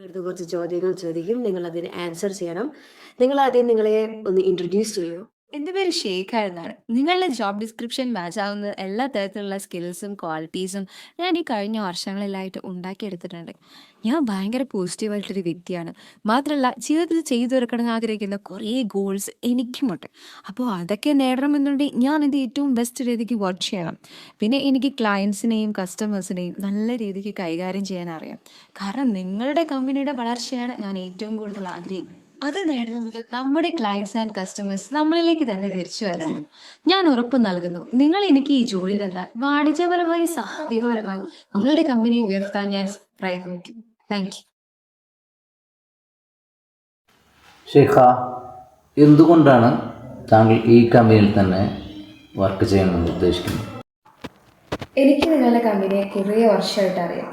അടുത്ത് കുറച്ച് ചോദ്യങ്ങൾ ചോദിക്കും. നിങ്ങളതിന് ആൻസർ ചെയ്യണം. നിങ്ങളാദ്യം നിങ്ങളെ ഒന്ന് ഇൻട്രൊഡ്യൂസ് ചെയ്യൂ. എൻ്റെ പേര് ഷെയ്ഖ എന്നാണ്. നിങ്ങളുടെ ജോബ് ഡിസ്ക്രിപ്ഷൻ മാച്ച് ആവുന്ന എല്ലാ തരത്തിലുള്ള സ്കിൽസും ക്വാളിറ്റീസും ഞാൻ ഈ കഴിഞ്ഞ വർഷങ്ങളിലായിട്ട് ഉണ്ടാക്കിയെടുത്തിട്ടുണ്ട്. ഞാൻ ഭയങ്കര പോസിറ്റീവായിട്ടൊരു വ്യക്തിയാണ്. മാത്രമല്ല ജീവിതത്തിൽ ചെയ്തു തീർക്കണം ആഗ്രഹിക്കുന്ന കുറേ ഗോൾസ് എനിക്കുമുണ്ട്. അപ്പോൾ അതൊക്കെ നേടണമെന്നുണ്ടെങ്കിൽ ഞാൻ ഇത് ഏറ്റവും ബെസ്റ്റ് രീതിക്ക് വർക്ക് ചെയ്യണം. പിന്നെ എനിക്ക് ക്ലയൻസിനെയും കസ്റ്റമേഴ്സിനെയും നല്ല രീതിക്ക് കൈകാര്യം ചെയ്യാൻ അറിയാം. കാരണം നിങ്ങളുടെ കമ്പനിയുടെ വളർച്ചയാണ് ഞാൻ ഏറ്റവും കൂടുതൽ ആഗ്രഹിക്കുന്നത്. അത് നേടുന്നത് നമ്മുടെ ക്ലയൻസ് ആൻഡ് കസ്റ്റമേഴ്സ് നമ്മളിലേക്ക് തന്നെ തിരിച്ചു വരണം. ഞാൻ ഉറപ്പ് നൽകുന്നു, നിങ്ങൾ എനിക്ക് ഈ ജോലി തന്നാൽ വാണിജ്യപരമായി സാമ്പത്തികപരമായി നിങ്ങളുടെ കമ്പനി ഉയർത്താൻ ഞാൻ പ്രയത്നിക്കും. Thank you. ഷെയ്ഖ, എന്തുകൊണ്ടാണ് താങ്കൾ ഈ കമ്പനിയിൽ തന്നെ വർക്ക് ചെയ്യണമെന്ന് ഉദ്ദേശിക്കുന്നത്? എനിക്ക് നിങ്ങളുടെ കമ്പനിയെ കുറേ വർഷമായിട്ട് അറിയാം.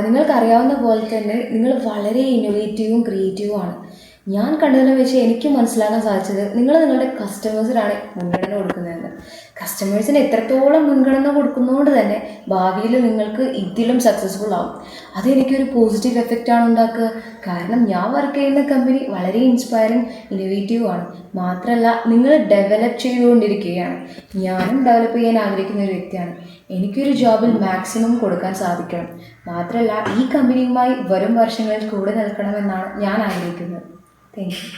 നിങ്ങൾക്കറിയാവുന്ന പോലെ തന്നെ നിങ്ങൾ വളരെ ഇന്നോവേറ്റീവും ക്രിയേറ്റീവും ആണ്. ഞാൻ കണ്ടതിൽ വെച്ച് എനിക്ക് മനസ്സിലാക്കാൻ സാധിച്ചത് നിങ്ങളുടെ കസ്റ്റമേഴ്സിനാണ് മുൻഗണന കൊടുക്കുന്നതെന്ന്. കസ്റ്റമേഴ്സിന് എത്രത്തോളം മുൻഗണന കൊടുക്കുന്നതുകൊണ്ട് തന്നെ ഭാവിയിൽ നിങ്ങൾക്ക് ഇതിലും സക്സസ്ഫുൾ ആവും. അതെനിക്കൊരു പോസിറ്റീവ് എഫക്റ്റാണ് ഉണ്ടാക്കുക. കാരണം ഞാൻ വർക്ക് ചെയ്യുന്ന കമ്പനി വളരെ ഇൻസ്പയറിങ് ഇന്നോവേറ്റീവ് ആണ്. മാത്രമല്ല നിങ്ങൾ ഡെവലപ്പ് ചെയ്തുകൊണ്ടിരിക്കുകയാണ്. ഞാനും ഡെവലപ്പ് ചെയ്യാൻ ആഗ്രഹിക്കുന്ന ഒരു വ്യക്തിയാണ്. എനിക്കൊരു ജോബിൽ മാക്സിമം കൊടുക്കാൻ സാധിക്കണം. മാത്രമല്ല ഈ കമ്പനിയുമായി വരും വർഷങ്ങളിൽ കൂടെ നിൽക്കണമെന്നാണ് ഞാൻ ആഗ്രഹിക്കുന്നത്. Thank you.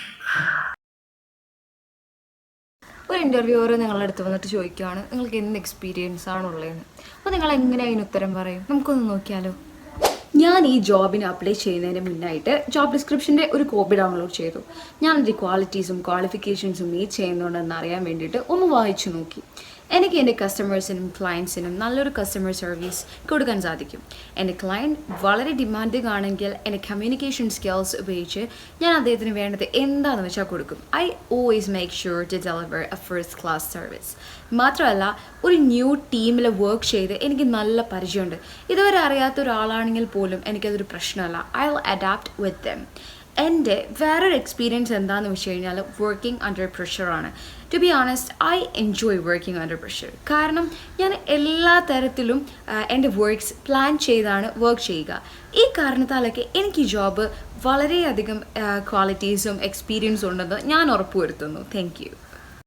ഒരു ഇൻ്റർവ്യൂവർ നിങ്ങളുടെ അടുത്ത് വന്നിട്ട് ചോദിക്കുകയാണ് നിങ്ങൾക്ക് എന്ത് എക്സ്പീരിയൻസ് ആണുള്ളതെന്ന്. അപ്പോൾ നിങ്ങൾ എങ്ങനെ അതിന് ഉത്തരം പറയും? നമുക്കൊന്ന് നോക്കിയാലോ. ഞാൻ ഈ ജോബിന് അപ്ലൈ ചെയ്യുന്നതിന് മുന്നായിട്ട് ജോബ് ഡിസ്ക്രിപ്ഷൻ്റെ ഒരു കോപ്പി ഡൗൺലോഡ് ചെയ്തു. ഞാനതിൻ്റെ ക്വാളിറ്റീസും ക്വാളിഫിക്കേഷൻസും മീറ്റ് ചെയ്യുന്നുണ്ടെന്ന് അറിയാൻ വേണ്ടിയിട്ട് ഒന്ന് വായിച്ചു നോക്കി. എനിക്ക് എൻ്റെ കസ്റ്റമേഴ്സിനും ക്ലയൻസിനും നല്ലൊരു കസ്റ്റമർ സർവീസ് കൊടുക്കാൻ സാധിക്കും. എൻ്റെ ക്ലയൻറ്റ് വളരെ ഡിമാൻഡിങ് ആണെങ്കിൽ എൻ്റെ കമ്മ്യൂണിക്കേഷൻ സ്കിൽസ് ഉപയോഗിച്ച് ഞാൻ അദ്ദേഹത്തിന് വേണ്ടത് എന്താണെന്ന് വെച്ചാൽ കൊടുക്കും. I always make sure to deliver a first class service. മാത്രമല്ല ഒരു ന്യൂ ടീമിൽ വർക്ക് ചെയ്ത് എനിക്ക് നല്ല പരിചയമുണ്ട്. ഇതുവരെ അറിയാത്ത ഒരാളാണെങ്കിൽ പോലും എനിക്കതൊരു പ്രശ്നമല്ല. I will adapt with them. എൻ്റെ വേറൊരു എക്സ്പീരിയൻസ് എന്താണെന്ന് വെച്ച് കഴിഞ്ഞാൽ വർക്കിംഗ് അണ്ടർ പ്രഷറാണ്. To be honest, I enjoy working under pressure. കാരണം ഞാൻ എല്ലാ തരത്തിലും എൻ്റെ വർക്ക്സ് പ്ലാൻ ചെയ്താണ് വർക്ക് ചെയ്യുക. ഈ കാരണത്താലൊക്കെ എനിക്ക് ഈ ജോബ് വളരെയധികം ക്വാളിറ്റീസും എക്സ്പീരിയൻസും ഉണ്ടെന്ന് ഞാൻ ഉറപ്പുവരുത്തുന്നു. Thank you.